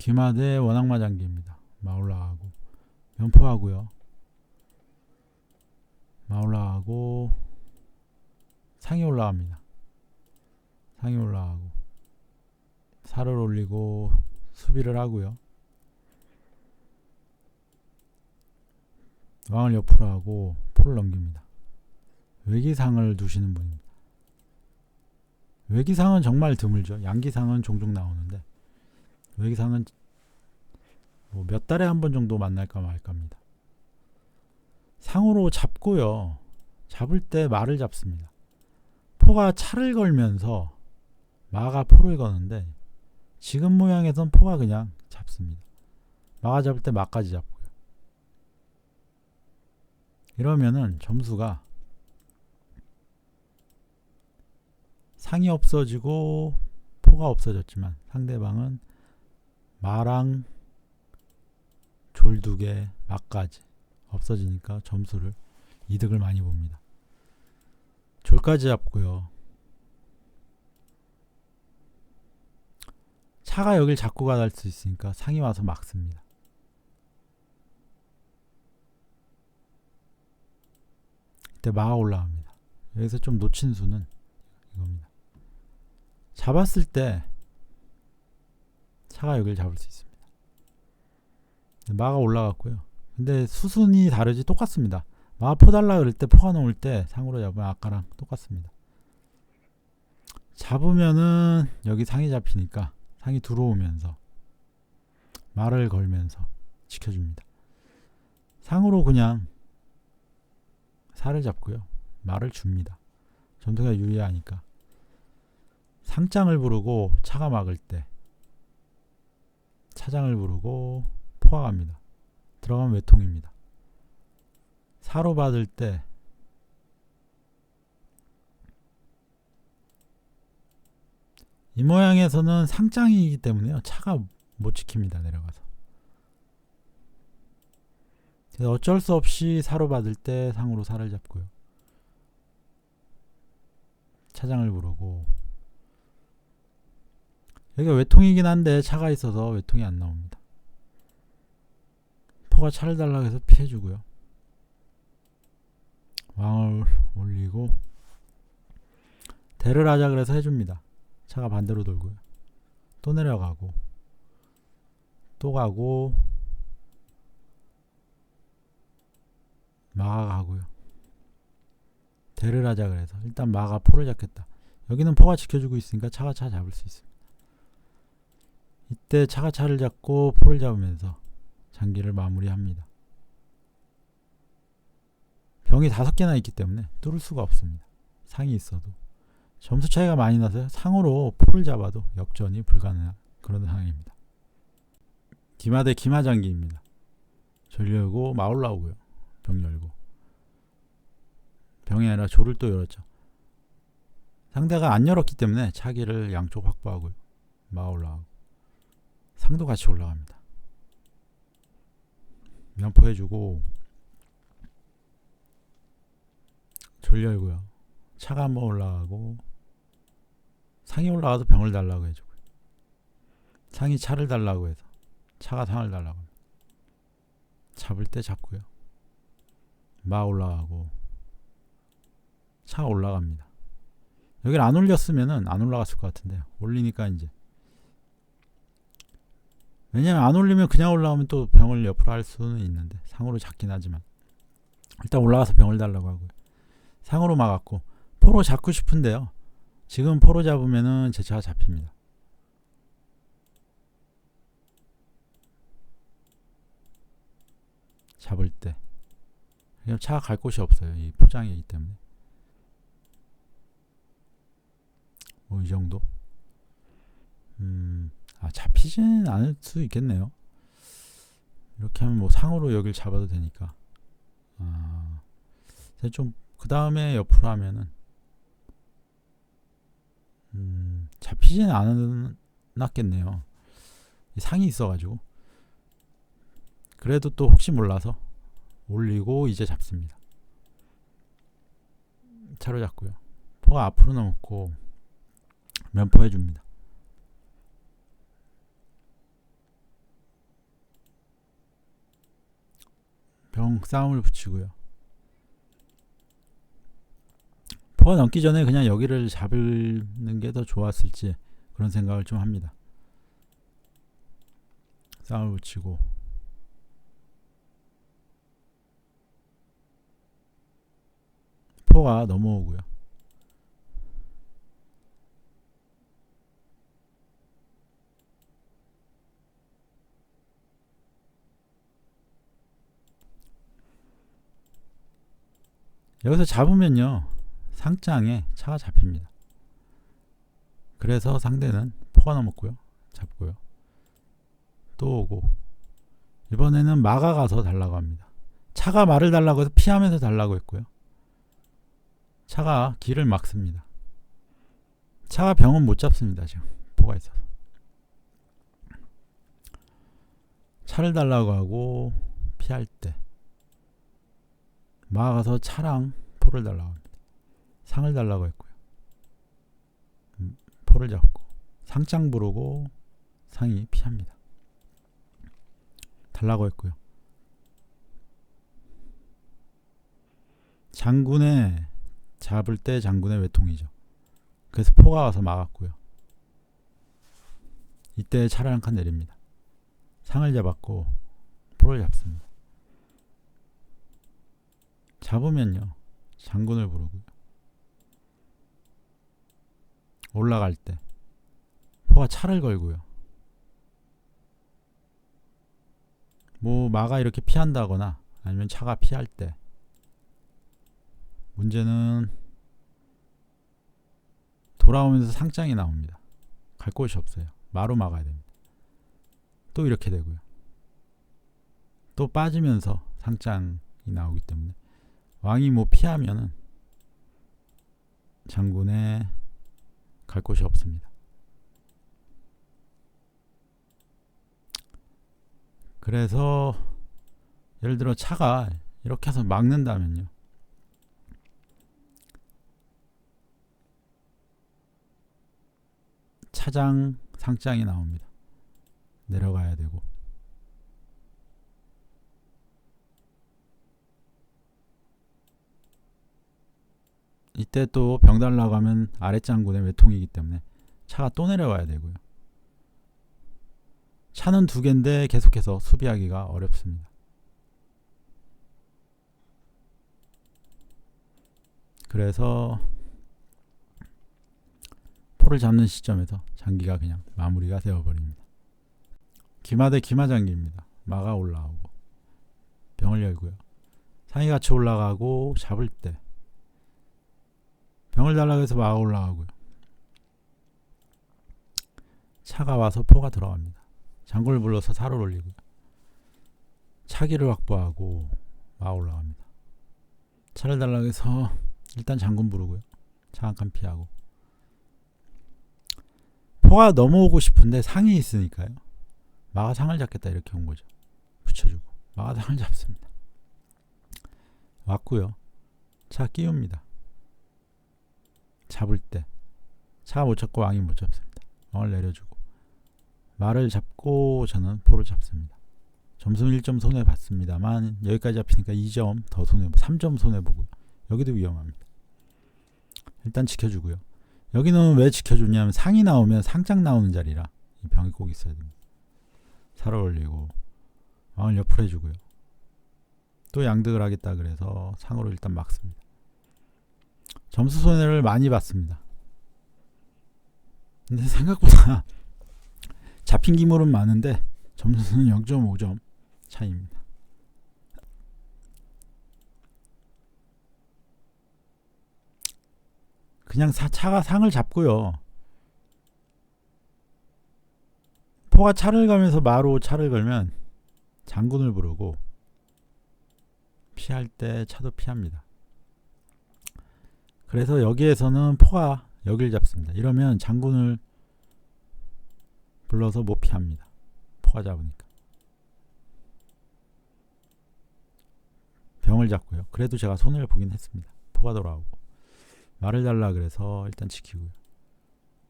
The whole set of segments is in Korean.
기마대 원악마장기입니다. 마 올라가고 면포하고요. 마 올라가고 상이 올라갑니다. 상이 올라가고 살을 올리고 수비를 하고요. 왕을 옆으로 하고 포를 넘깁니다. 외기상을 두시는 분입니다. 외기상은 정말 드물죠. 양기상은 종종 나오는데 외기상은 뭐 몇 달에 한 번 정도 만날까 말까입니다. 상으로 잡고요. 잡을 때 말을 잡습니다. 포가 차를 걸면서 마가 포를 거는데 지금 모양에선 포가 그냥 잡습니다. 마가 잡을 때 마까지 잡고요. 이러면은 점수가 상이 없어지고 포가 없어졌지만 상대방은 마랑 졸 2개, 마까지 없어지니까 점수를 이득을 많이 봅니다. 졸까지 잡고요. 차가 여길 잡고 가달 수 있으니까 상이 와서 막습니다. 이때 마가 올라갑니다. 여기서 좀 놓친 수는 이겁니다. 잡았을 때 차가 여길 잡을 수 있습니다. 마가 올라갔고요. 근데 수순이 다르지 똑같습니다. 마가 포 달라 그럴 때 포가 나올 때 상으로 잡으면 아까랑 똑같습니다. 잡으면은 여기 상이 잡히니까 상이 들어오면서 말을 걸면서 지켜줍니다. 상으로 그냥 살을 잡고요. 말을 줍니다. 점수가 유리하니까. 상장을 부르고 차가 막을 때 차장을 부르고 포가 갑니다. 들어가면 외통입니다. 사로 받을 때 이 모양에서는 상장이기 때문에요. 차가 못 지킵니다. 내려가서. 그래서 어쩔 수 없이 사로 받을 때 상으로 살을 잡고요. 차장을 부르고 여기가 외통이긴 한데 차가 있어서 외통이 안 나옵니다. 포가 차를 달라고 해서 피해주고요. 왕을 올리고 대를 하자 그래서 해줍니다. 차가 반대로 돌고요. 또 내려가고 또 가고 마가 가고요. 대를 하자 그래서 일단 마가 포를 잡겠다. 여기는 포가 지켜주고 있으니까 차가 차 잡을 수 있습니다. 이때 차가 차를 잡고 포를 잡으면서 장기를 마무리합니다. 병이 5개나 있기 때문에 뚫을 수가 없습니다. 상이 있어도. 점수 차이가 많이 나서 상으로 포를 잡아도 역전이 불가능한 그런 상황입니다. 기마대 기마장기입니다. 절 열고 마 올라오고요. 병 열고. 병이 아니라 조를 또 열었죠. 상대가 안 열었기 때문에 차기를 양쪽 확보하고요. 마 올라가고. 상도 같이 올라갑니다. 면포해주고 졸 열고요. 차가 한번 올라가고 상이 올라가서 병을 달라고 해주고요. 상이 차를 달라고 해서 차가 상을 달라고 합니다. 잡을 때 잡고요. 마 올라가고 차가 올라갑니다. 여기를 안 올렸으면은 안 올라갔을 것 같은데 올리니까 이제 왜냐면 안 올리면 그냥 올라오면 또 병을 옆으로 할 수는 있는데 상으로 잡긴 하지만 일단 올라가서 병을 달라고 하고요. 상으로 막았고 포로 잡고 싶은데요. 지금 포로 잡으면은 제 차가 잡힙니다. 잡을 때 그냥 차가 갈 곳이 없어요. 이 포장이기 때문에. 뭐 이 정도. 잡히지는 않을 수 있겠네요. 이렇게 하면 뭐 상으로 여길 잡아도 되니까. 좀 그 다음에 옆으로 하면은 잡히지는 않았겠네요. 상이 있어가지고. 그래도 또 혹시 몰라서 올리고 이제 잡습니다. 차로 잡고요. 포가 앞으로 넘었고 면포 해줍니다. 병 싸움을 붙이고요. 포가 넘기 전에 그냥 여기를 잡는 게 더 좋았을지 그런 생각을 좀 합니다. 싸움을 붙이고 포가 넘어오고요. 여기서 잡으면요 상장에 차가 잡힙니다. 그래서 상대는 포가 넘었고요. 잡고요. 또 오고 이번에는 마가 가서 달라고 합니다. 차가 말을 달라고 해서 피하면서 달라고 했고요. 차가 길을 막습니다. 차가 병은 못 잡습니다. 지금 포가 있어서. 차를 달라고 하고 피할 때 마가 가서 차랑 포를 달라고 합니다. 상을 달라고 했고요. 포를 잡고 상장 부르고 상이 피합니다. 달라고 했고요. 장군의 잡을 때 장군의 외통이죠. 그래서 포가 와서 막았고요. 이때 차를 한 칸 내립니다. 상을 잡았고 포를 잡습니다. 잡으면요 장군을 부르고요. 올라갈 때 포가 차를 걸고요. 뭐 마가 이렇게 피한다거나 아니면 차가 피할 때 문제는 돌아오면서 상장이 나옵니다. 갈 곳이 없어요. 마로 막아야 됩니다. 또 이렇게 되고요. 또 빠지면서 상장이 나오기 때문에 왕이 뭐 피하면은 장군의 갈 곳이 없습니다. 그래서 예를 들어 차가 이렇게 해서 막는다면요. 차장, 상장이 나옵니다. 내려가야 되고 이때 또 병 달라고 하면 아랫장군의 외통이기 때문에 차가 또 내려와야 되고요. 차는 두 개인데 계속해서 수비하기가 어렵습니다. 그래서 포를 잡는 시점에서 장기가 그냥 마무리가 되어버립니다. 기마 대 기마 장기입니다. 마가 올라오고 병을 열고요. 상이 같이 올라가고 잡을 때 병을 달라고 해서 마가 올라가고요. 차가 와서 포가 들어갑니다. 장군을 불러서 살을 올리고요. 차기를 확보하고 마 올라갑니다. 차를 달라고 해서 일단 장군 부르고요. 차 한 칸 피하고 포가 넘어오고 싶은데 상이 있으니까요. 마가 상을 잡겠다 이렇게 온 거죠. 붙여주고 마가 상을 잡습니다. 왔고요. 차 끼웁니다. 잡을 때 차가 못 잡고 왕이 못 잡습니다. 왕을 내려주고 말을 잡고 저는 포를 잡습니다. 점수는 1점 손해봤습니다만 여기까지 잡히니까 2점 더 손해보고 3점 손해보고요. 여기도 위험합니다. 일단 지켜주고요. 여기는 왜 지켜주냐면 상이 나오면 상장 나오는 자리라 이 병이 꼭 있어야 됩니다. 살을 올리고 왕을 옆으로 해주고요. 또 양득을 하겠다 그래서 상으로 일단 막습니다. 점수 손해를 많이 봤습니다. 근데 생각보다 잡힌 기물은 많은데 점수는 0.5점 차이입니다. 그냥 차가 상을 잡고요. 포가 차를 가면서 마로 차를 걸면 장군을 부르고 피할 때 차도 피합니다. 그래서 여기에서는 포가 여길 잡습니다. 이러면 장군을 불러서 못 피합니다. 포가 잡으니까. 병을 잡고요. 그래도 제가 손해를 보긴 했습니다. 포가 돌아오고 말을 달라 그래서 일단 지키고요.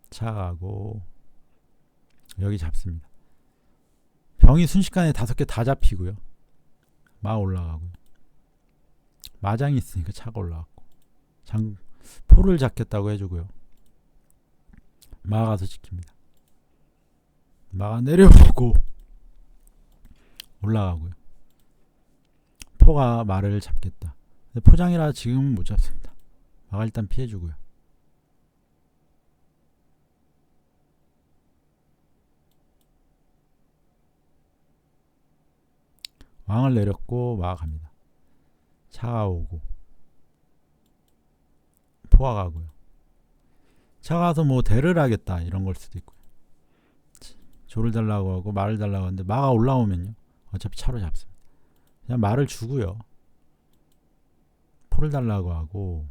차가고 여기 잡습니다. 병이 순식간에 5개 다 잡히고요. 마 올라가고요. 마장이 있으니까 차가 올라갔고, 포를 잡겠다고 해주고요. 마가 가서 지킵니다. 마가 내려오고 올라가고요. 포가 마를 잡겠다. 근데 포장이라 지금은 못 잡습니다. 마가 일단 피해주고요. 왕을 내렸고 마가 갑니다. 차가 오고 포가 가고요. 차가 가서 뭐 대를 하겠다 이런 걸 수도 있고요. 조를 달라고 하고 말을 달라고 하는데 마가 올라오면요 어차피 차로 잡습니다. 그냥 말을 주고요. 포를 달라고 하고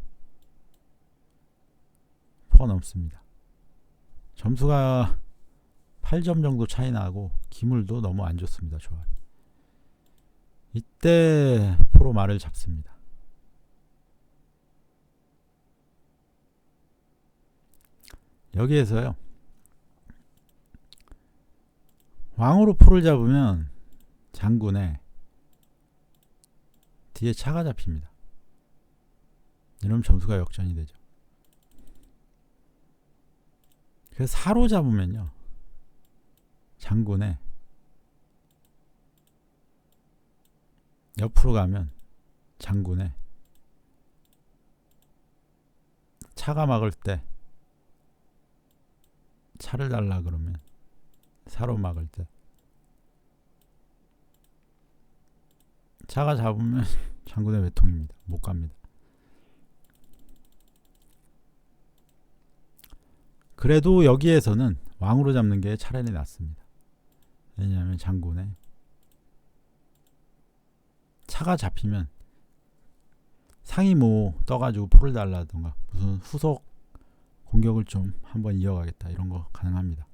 포가 넘습니다. 점수가 8점 정도 차이 나고 기물도 너무 안 좋습니다. 조합이. 이때 포로 말을 잡습니다. 여기에서요 왕으로 포를 잡으면 장군에 뒤에 차가 잡힙니다. 이러면 점수가 역전이 되죠. 그래서 사로 잡으면요 장군에 옆으로 가면 장군에 차가 막을 때 차를 달라 그러면 사로 막을 때 차가 잡으면 장군의 외통입니다. 못 갑니다. 그래도 여기에서는 왕으로 잡는 게 차라리 낫습니다. 왜냐하면 장군에 차가 잡히면 상이 뭐 떠가지고 포를 달라든가 무슨 후속 공격을 좀 한번 이어가겠다 이런 거 가능합니다.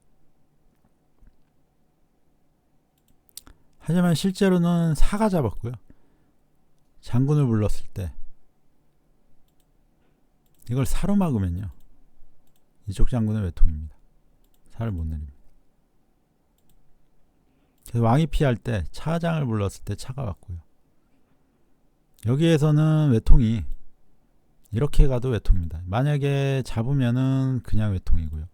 하지만 실제로는 사가 잡았고요. 장군을 불렀을 때 이걸 사로 막으면요 이쪽 장군의 외통입니다. 사를 못 내립니다. 그래서 왕이 피할 때 차장을 불렀을 때 차가 왔고요. 여기에서는 외통이 이렇게 가도 외통입니다. 만약에 잡으면은 그냥 외통이고요.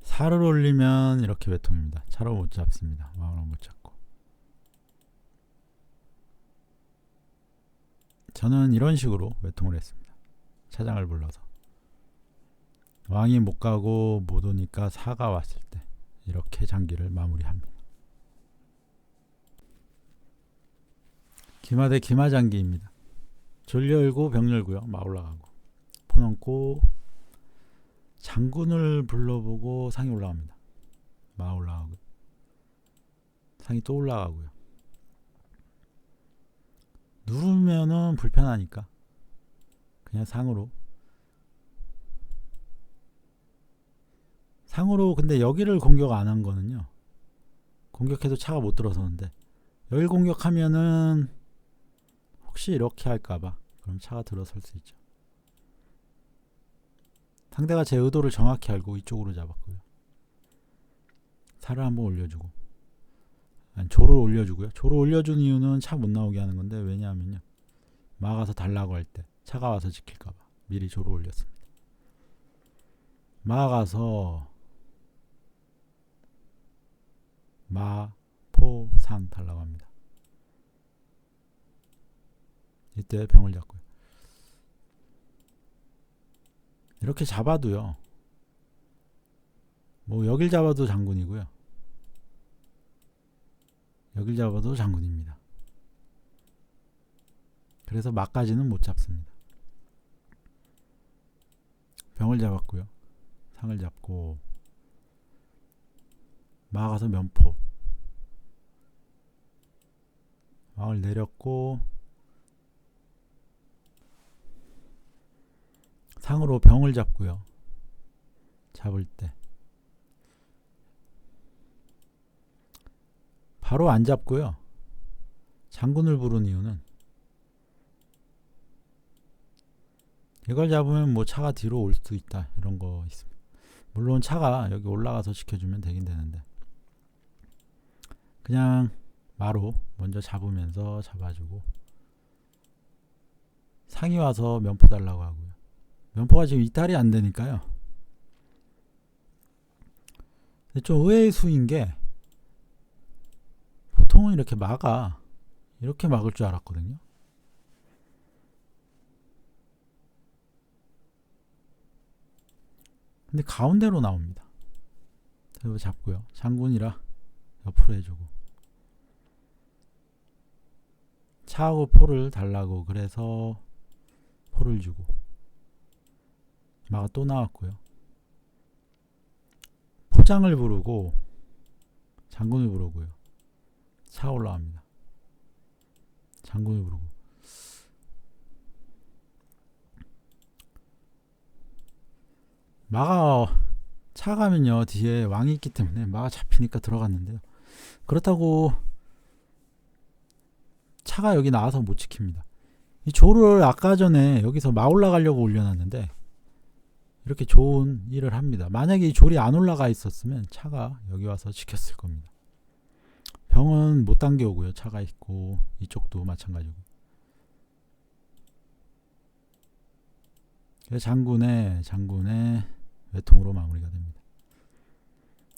사를 올리면 이렇게 외통입니다. 차로 못 잡습니다. 왕으로 못 잡고. 저는 이런 식으로 외통을 했습니다. 차장을 불러서. 왕이 못 가고 못 오니까 사가 왔을 때 이렇게 장기를 마무리합니다. 기마 대 기마장기입니다. 졸 열고 병 열고요. 마 올라가고 포 넘고 장군을 불러보고 상이 올라갑니다. 마 올라가고 상이 또 올라가고요. 누르면은 불편하니까 그냥 상으로 근데 여기를 공격 안 한 거는요 공격해도 차가 못 들어서는데 여기를 공격하면은 혹시 이렇게 할까봐 그럼 차가 들어설 수 있죠. 상대가 제 의도를 정확히 알고 이쪽으로 잡았고요. 살을 한번 올려주고 아니, 조를 올려주고요. 조를 올려준 이유는 차 못 나오게 하는 건데 왜냐하면요 막아서 달라고 할 때 차가 와서 지킬까봐 미리 조를 올렸습니다. 막아서 마, 포, 상 달라고 합니다. 이때 병을 잡고요. 이렇게 잡아도요 뭐 여길 잡아도 장군이고요 여길 잡아도 장군입니다. 그래서 막까지는 못 잡습니다. 병을 잡았고요 상을 잡고 막아서 면포 왕을 내렸고 상으로 병을 잡고요. 잡을 때 바로 안 잡고요. 장군을 부른 이유는 이걸 잡으면 뭐 차가 뒤로 올 수도 있다 이런 거 있습니다. 물론 차가 여기 올라가서 지켜주면 되긴 되는데 그냥 마로 먼저 잡아주고 상이 와서 면포 달라고 하고요. 면포가 지금 이탈이 안 되니까요. 근데 좀 의외의 수인 게 보통은 이렇게 이렇게 막을 줄 알았거든요. 근데 가운데로 나옵니다. 그래서 잡고요. 장군이라 옆으로 해주고 차하고 포를 달라고 그래서 포를 주고 마가 또 나왔고요. 포장을 부르고 장군을 부르고요. 차 올라갑니다. 장군을 부르고 마가 차 가면요 뒤에 왕이 있기 때문에 마가 잡히니까 들어갔는데요. 그렇다고 차가 여기 나와서 못 지킵니다. 이 조를 아까 전에 여기서 마 올라가려고 올려놨는데 이렇게 좋은 일을 합니다. 만약에 이 졸이 안 올라가 있었으면 차가 여기 와서 지켰을 겁니다. 병은 못 당겨오고요. 차가 있고 이쪽도 마찬가지고. 장군의 외통으로 마무리가 됩니다.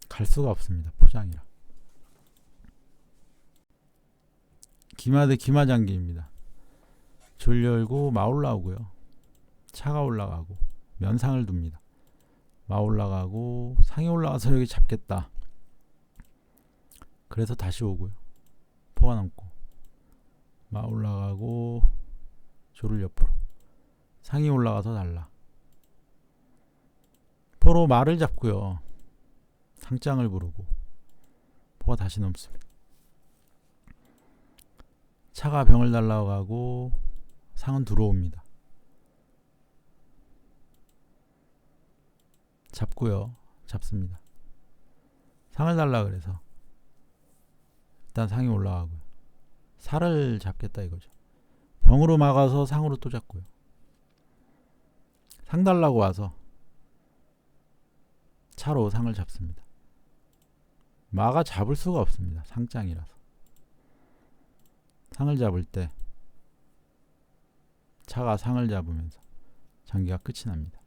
갈 수가 없습니다. 포장이라. 기마 대 기마장기입니다. 졸 열고 마 올라오고요. 차가 올라가고 면상을 둡니다. 마 올라가고 상이 올라가서 여기 잡겠다. 그래서 다시 오고요. 포가 남고 마 올라가고 조를 옆으로 상이 올라가서 달라. 포로 마를 잡고요. 상장을 부르고 포가 다시 넘습니다. 차가 병을 달라고 하고 상은 들어옵니다. 잡습니다. 상을 달라 그래서 일단 상이 올라가고요. 살을 잡겠다 이거죠. 병으로 막아서 상으로 또 잡고요. 상 달라고 와서 차로 상을 잡습니다. 마가 잡을 수가 없습니다. 상장이라서. 상을 잡을 때 차가 상을 잡으면서 장기가 끝이 납니다.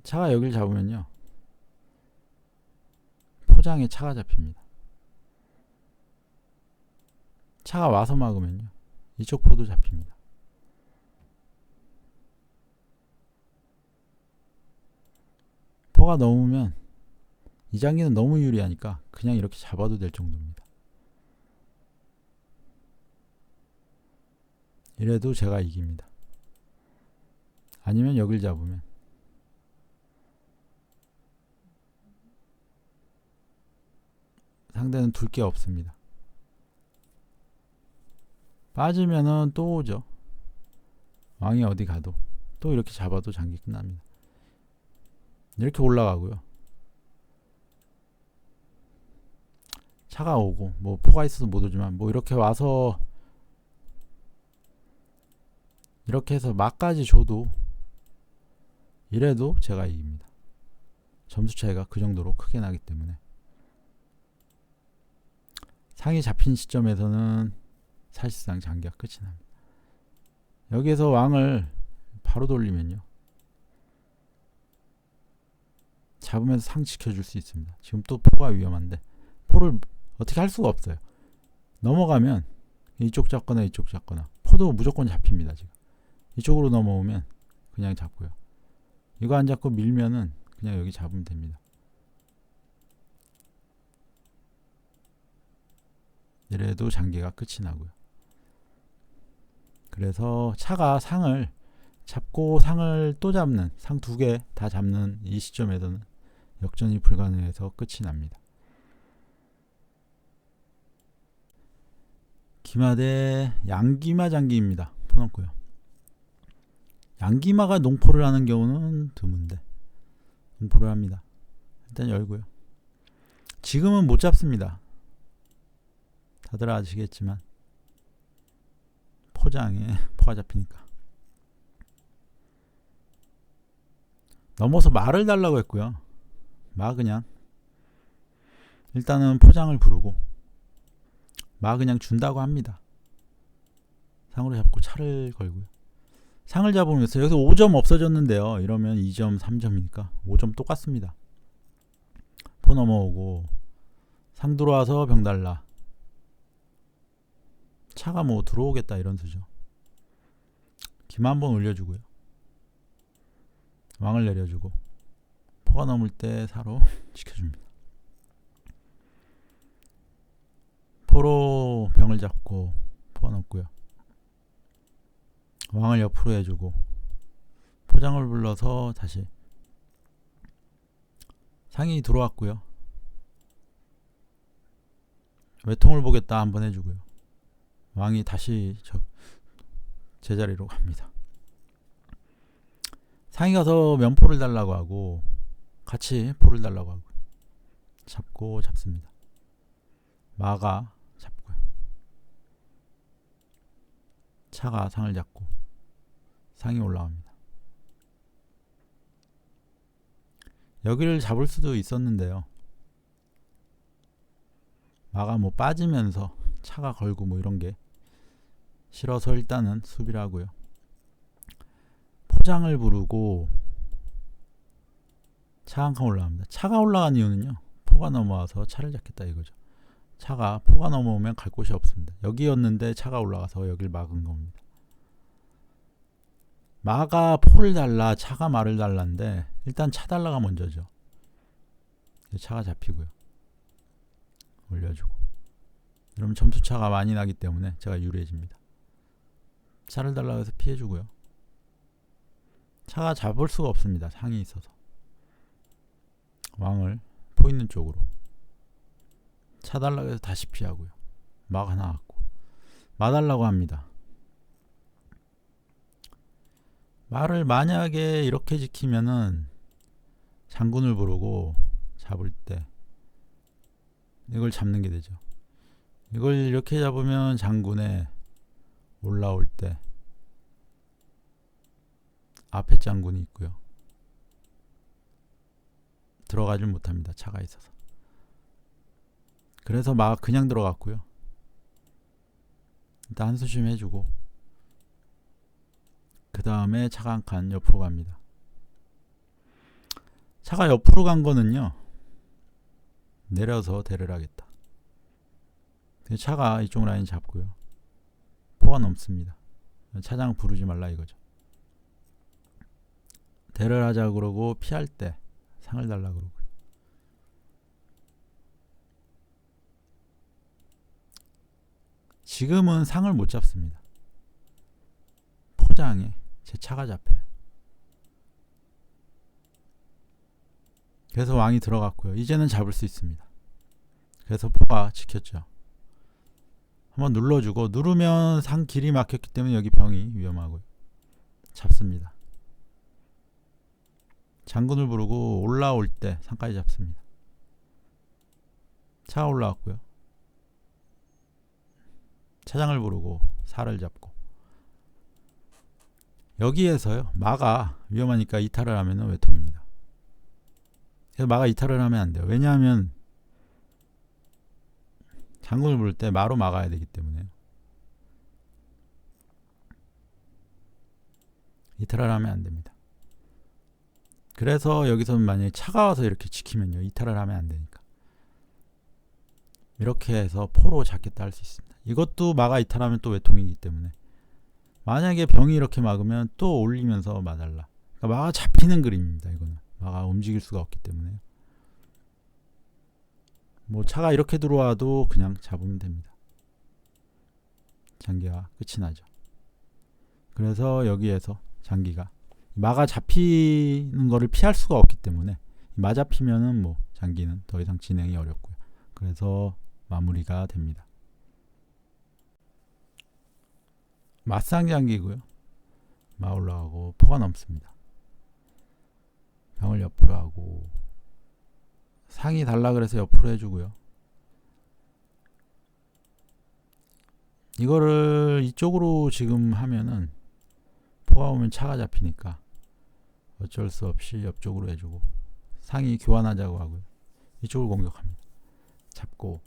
차가 여길 잡으면요 포장에 차가 잡힙니다. 차가 와서 막으면요 이쪽 포도 잡힙니다. 포가 넘으면 이 장기는 너무 유리하니까 그냥 이렇게 잡아도 될 정도입니다. 이래도 제가 이깁니다. 아니면 여길 잡으면 상대는 둘 게 없습니다. 빠지면은 또 오죠. 왕이 어디 가도 또 이렇게 잡아도 장기 끝납니다. 이렇게 올라가고요. 차가 오고 뭐 포가 있어서 못 오지만 뭐 이렇게 와서 이렇게 해서 막까지 줘도 이래도 제가 이깁니다. 점수 차이가 그 정도로 크게 나기 때문에 상이 잡힌 시점에서는 사실상 장기가 끝이 납니다. 여기에서 왕을 바로 돌리면요 잡으면서 상 지켜줄 수 있습니다. 지금 또 포가 위험한데 포를 어떻게 할 수가 없어요. 넘어가면 이쪽 잡거나 이쪽 잡거나 포도 무조건 잡힙니다. 지금 이쪽으로 넘어오면 그냥 잡고요. 이거 안 잡고 밀면은 그냥 여기 잡으면 됩니다. 이래도 장기가 끝이 나고요. 그래서 차가 상을 잡고 상을 또 잡는 상 두 개 다 잡는 이 시점에서는 역전이 불가능해서 끝이 납니다. 기마 대 양기마 장기입니다. 포 넣고요. 양기마가 농포를 하는 경우는 드문데 농포를 합니다. 일단 열고요. 지금은 못 잡습니다. 다들 아시겠지만 포장에 포가 잡히니까 넘어서 말을 달라고 했고요. 마 그냥 일단은 포장을 부르고 마 그냥 준다고 합니다. 상으로 잡고 차를 걸고요. 상을 잡으면서 여기서 5점 없어졌는데요. 이러면 2점 3점이니까 5점 똑같습니다. 포 넘어오고 상 들어와서 병 달라. 차가 뭐 들어오겠다 이런 수죠. 김 한번 올려주고요. 왕을 내려주고 포가 넘을 때 사로 지켜줍니다. 포로 병을 잡고 포가 넘고요. 왕을 옆으로 해주고 포장을 불러서 다시 상이 들어왔고요. 외통을 보겠다 한번 해주고요. 왕이 다시 제자리로 갑니다. 상이 가서 면포를 달라고 하고 같이 포를 달라고 하고 잡고 잡습니다. 마가 잡고요. 차가 상을 잡고 상이 올라갑니다. 여기를 잡을 수도 있었는데요. 마가 뭐 빠지면서 차가 걸고 뭐 이런 게 싫어서 일단은 수비를 하고요. 포장을 부르고 차 한 칸 올라갑니다. 차가 올라간 이유는요. 포가 넘어와서 차를 잡겠다 이거죠. 포가 넘어오면 갈 곳이 없습니다. 여기였는데 차가 올라가서 여길 막은 겁니다. 마가 포를 달라, 차가 마를 달라인데 일단 차 달라가 먼저죠. 차가 잡히고요. 올려주고. 그러면 점수차가 많이 나기 때문에 제가 유리해집니다. 차를 달라고 해서 피해주고요. 차가 잡을 수가 없습니다. 상이 있어서. 왕을 포 있는 쪽으로. 차 달라고 해서 다시 피하고요. 마가 나왔고. 마 달라고 합니다. 마를 만약에 이렇게 지키면은 장군을 부르고 잡을 때 이걸 잡는 게 되죠. 이걸 이렇게 잡으면 장군에 올라올 때 앞에 장군이 있고요. 들어가질 못합니다. 차가 있어서. 그래서 마가 그냥 들어갔고요. 일단 한수심 해주고 그 다음에 차가 한 칸 옆으로 갑니다. 차가 옆으로 간 거는요. 내려서 대를 하겠다. 차가 이쪽 라인 잡고요. 포가 넘습니다. 차장 부르지 말라 이거죠. 대를 하자 그러고 피할 때 상을 달라 그러고. 지금은 상을 못 잡습니다. 포장에 제 차가 잡혀요. 그래서 왕이 들어갔고요. 이제는 잡을 수 있습니다. 그래서 포가 지켰죠. 한번 눌러주고 누르면 상 길이 막혔기 때문에 여기 병이 위험하고요. 잡습니다. 장군을 부르고 올라올 때 상까지 잡습니다. 차가 올라왔고요. 차장을 부르고 살을 잡고 여기에서요. 마가 위험하니까 이탈을 하면 외통입니다. 그래서 마가 이탈을 하면 안 돼요. 왜냐하면 장군을 부를 때 마로 막아야 되기 때문에요. 이탈을 하면 안 됩니다. 그래서 여기서는 만약에 차가 와서 이렇게 지키면요. 이탈을 하면 안 되니까. 이렇게 해서 포로 잡겠다 할 수 있습니다. 이것도 마가 이탈하면 또 외통이기 때문에 만약에 병이 이렇게 막으면 또 올리면서 마달라. 그러니까 마가 잡히는 그림입니다. 이거는 마가 움직일 수가 없기 때문에 뭐 차가 이렇게 들어와도 그냥 잡으면 됩니다. 장기가 끝이 나죠. 그래서 여기에서 장기가 마가 잡히는 거를 피할 수가 없기 때문에 마 잡히면은 뭐 장기는 더 이상 진행이 어렵고요. 그래서 마무리가 됩니다. 맞상장기고요. 마 올라가고 포가 넘습니다. 병을 옆으로 하고 상이 달라 그래서 옆으로 해주고요. 이거를 이쪽으로 지금 하면은 포가 오면 차가 잡히니까 어쩔 수 없이 옆쪽으로 해주고 상이 교환하자고 하고요. 이쪽을 공격합니다. 잡고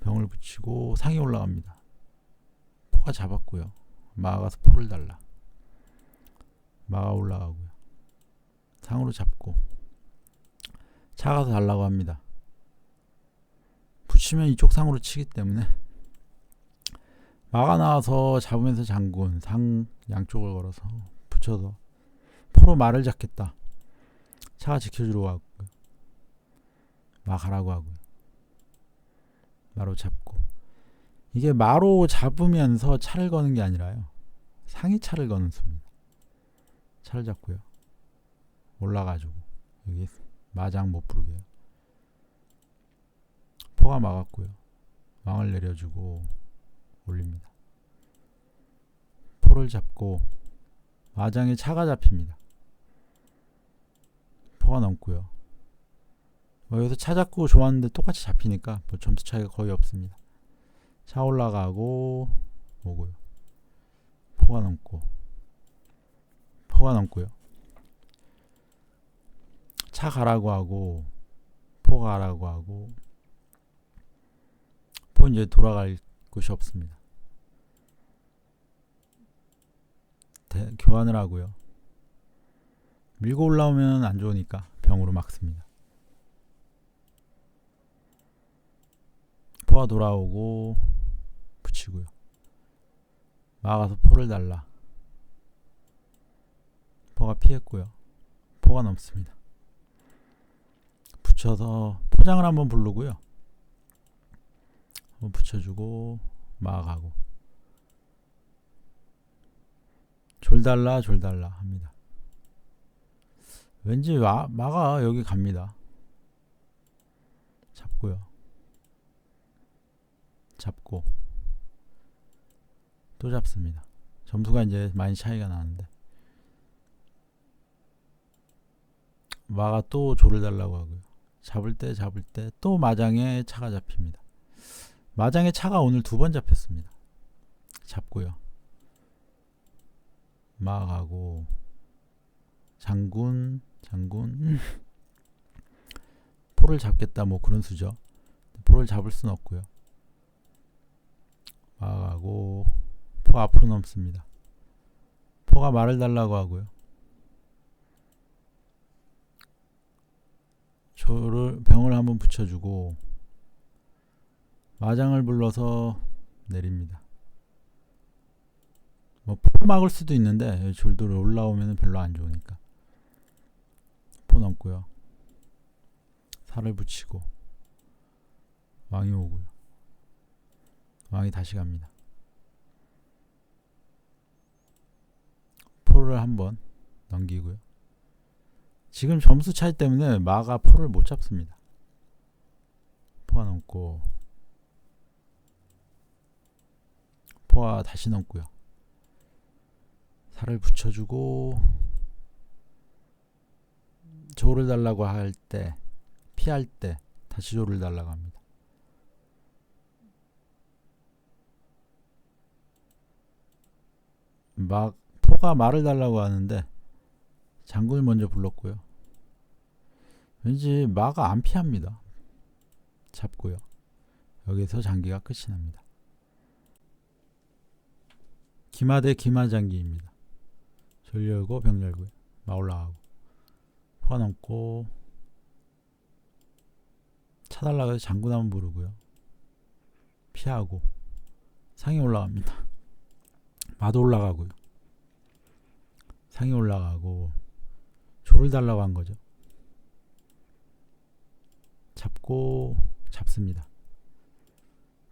병을 붙이고 상이 올라갑니다. 포가 잡았고요. 마가 가서 포를 달라. 마가 올라가고요. 상으로 잡고 차가 가서 달라고 합니다. 붙이면 이쪽 상으로 치기 때문에 마가 나와서 잡으면서 장군 상 양쪽을 걸어서 붙여서 포로 마를 잡겠다. 차가 지켜주러 가고요. 마 가라고 하고요. 마로 잡고 이게 마로 잡으면서 차를 거는 게 아니라요. 상이 차를 거는 수입니다. 차를 잡고요. 올라가지고 여기 마장 못 부르게요. 포가 막았고요. 왕을 내려주고 올립니다. 포를 잡고 마장에 차가 잡힙니다. 포가 넘고요. 여기서 차 잡고 좋았는데 똑같이 잡히니까 뭐 점수 차이가 거의 없습니다. 차 올라가고 오고요. 포가 넘고 포가 넘고요. 차 가라고 하고 포 가라고 하고 포 이제 돌아갈 곳이 없습니다. 교환을 하고요. 밀고 올라오면 안 좋으니까 병으로 막습니다. 포가 돌아오고 붙이고요. 막아서 포를 달라. 포가 피했고요. 포가 넘습니다. 붙여서 포장을 한번 부르고요. 한번 붙여주고 막아가고 졸달라 졸달라 합니다. 왠지 마가 여기 갑니다. 잡고요. 잡고 또 잡습니다. 점수가 이제 많이 차이가 나는데 마가 또 조를 달라고 하고요. 잡을 때 또 마장에 차가 잡힙니다. 마장에 차가 오늘 2번 잡혔습니다. 잡고요. 마 가고 장군 포를 잡겠다 뭐 그런 수죠. 포를 잡을 수는 없고요. 마 가고 포가 앞으로 넘습니다. 포가 말을 달라고 하고요. 병을 한번 붙여주고 마장을 불러서 내립니다. 뭐 포 막을 수도 있는데 졸도로 올라오면 별로 안 좋으니까 포 넘고요. 살을 붙이고 왕이 오고요. 왕이 다시 갑니다. 포를 한번 넘기고요. 지금 점수 차이 때문에 마가 포를 못 잡습니다. 포가 넘고 포가 다시 넘고요. 살을 붙여주고 조를 달라고 할 때 피할 때 다시 조를 달라고 합니다. 포가 말을 달라고 하는데 장군을 먼저 불렀고요. 왠지 마가 안 피합니다. 잡고요. 여기서 장기가 끝이 납니다. 기마 대 기마 장기입니다. 졸 열고 병 열고요. 마 올라가고 포가 넘고 차 달라고 해서 장군 한번 부르고요. 피하고 상이 올라갑니다. 마도 올라가고요. 상이 올라가고 조를 달라고 한 거죠. 잡고 잡습니다.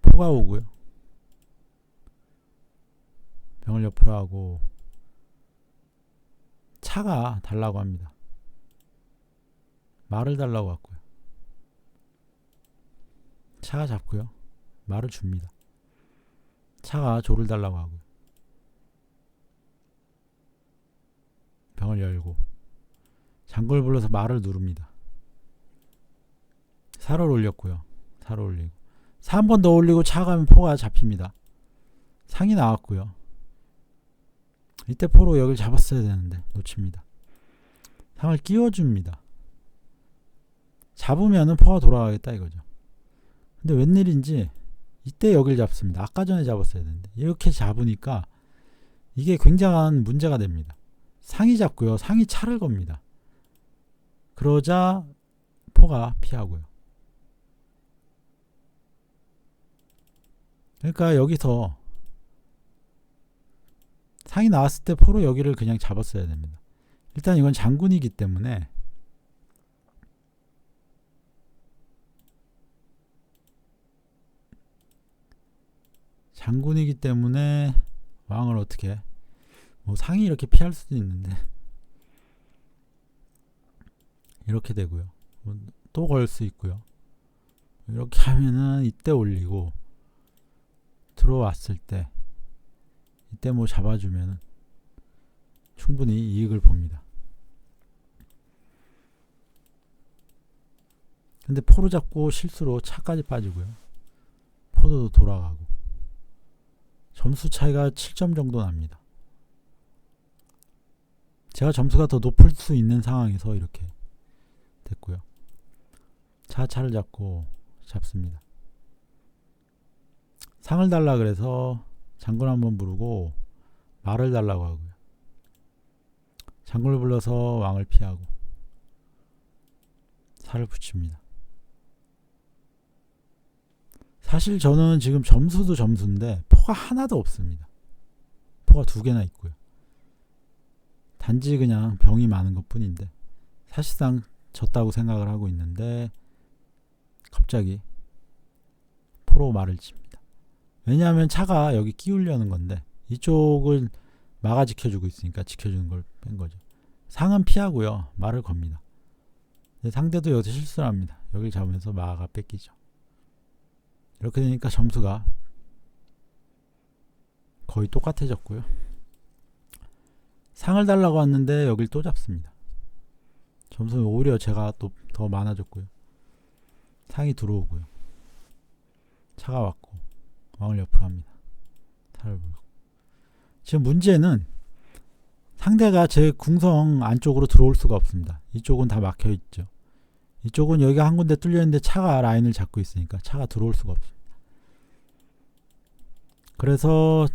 포가 오고요. 병을 옆으로 하고 차가 달라고 합니다. 말을 달라고 했고요. 차가 잡고요. 말을 줍니다. 차가 조를 달라고 하고요. 병을 열고 장군을 불러서 말을 누릅니다. 살을 올렸고요. 살을 올리고 사 한 번 더 올리고 차가 가면 포가 잡힙니다. 상이 나왔고요. 이때 포로 여기를 잡았어야 되는데 놓칩니다. 상을 끼워줍니다. 잡으면은 포가 돌아가겠다 이거죠. 근데 웬일인지 이때 여길 잡습니다. 아까 전에 잡았어야 되는데 이렇게 잡으니까 이게 굉장한 문제가 됩니다. 상이 잡고요. 상이 차를 겁니다. 그러자 포가 피하고요. 그러니까 여기서 상이 나왔을 때 포로 여기를 그냥 잡았어야 됩니다. 일단 이건 장군이기 때문에 왕을 어떻게 뭐 상이 이렇게 피할 수도 있는데 이렇게 되고요. 또 걸 수 있고요. 이렇게 하면은 이때 올리고 들어왔을 때 이때 뭐 잡아주면은 충분히 이익을 봅니다. 근데 포로 잡고 실수로 차까지 빠지고요. 포도 돌아가고 점수 차이가 7점 정도 납니다. 제가 점수가 더 높을 수 있는 상황에서 이렇게 됐고요. 차를 잡습니다. 상을 달라 그래서 장군 한번 부르고 말을 달라고 하고요. 장군을 불러서 왕을 피하고 살을 붙입니다. 사실 저는 지금 점수도 점수인데 포가 하나도 없습니다. 포가 2개나 있고요. 단지 그냥 병이 많은 것 뿐인데 사실상 졌다고 생각을 하고 있는데 갑자기 포로 말을 칩니다. 왜냐하면 차가 여기 끼우려는 건데 이쪽을 마가 지켜주고 있으니까 지켜주는 걸 뺀 거죠. 상은 피하고요. 말을 겁니다. 상대도 여기서 실수를 합니다. 여기를 잡으면서 마가 뺏기죠. 이렇게 되니까 점수가 거의 똑같아졌고요. 상을 달라고 왔는데 여길 또 잡습니다. 점수는 오히려 제가 또 더 많아졌고요. 상이 들어오고요. 차가 왔고 왕을 옆으로 합니다. 탈을 불고. 지금 문제는 상대가 제 궁성 안쪽으로 들어올 수가 없습니다. 이쪽은 다 막혀 있죠. 이쪽은 여기가 한 군데 뚫려 있는데 차가 라인을 잡고 있으니까 차가 들어올 수가 없습니다. 그래서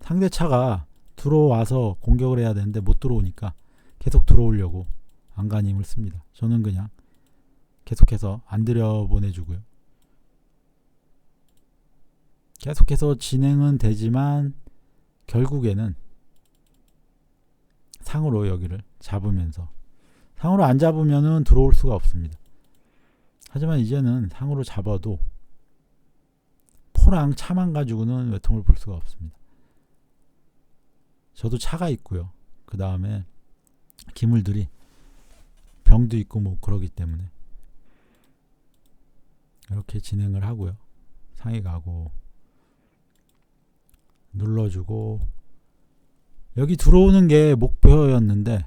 상대 차가 들어와서 공격을 해야 되는데 못 들어오니까 계속 들어오려고 안간힘을 씁니다. 저는 그냥 계속해서 안 들여보내주고요. 계속해서 진행은 되지만 결국에는 상으로 여기를 잡으면서 상으로 안 잡으면은 들어올 수가 없습니다. 하지만 이제는 상으로 잡아도 포랑 차만 가지고는 외통을 볼 수가 없습니다. 저도 차가 있고요. 그 다음에 기물들이 병도 있고 뭐 그러기 때문에 이렇게 진행을 하고요. 상이 가고 눌러주고 여기 들어오는 게 목표였는데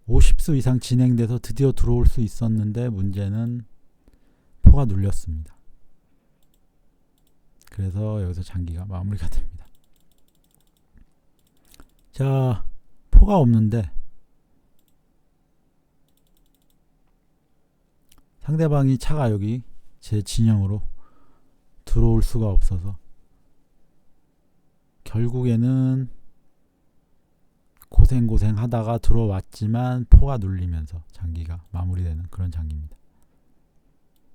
50수 이상 진행돼서 드디어 들어올 수 있었는데 문제는 포가 눌렸습니다. 그래서 여기서 장기가 마무리가 됩니다. 자, 포가 없는데 상대방이 차가 여기 제 진영으로 들어올 수가 없어서 결국에는 고생 하다가 들어왔지만 포가 눌리면서 장기가 마무리되는 그런 장기입니다.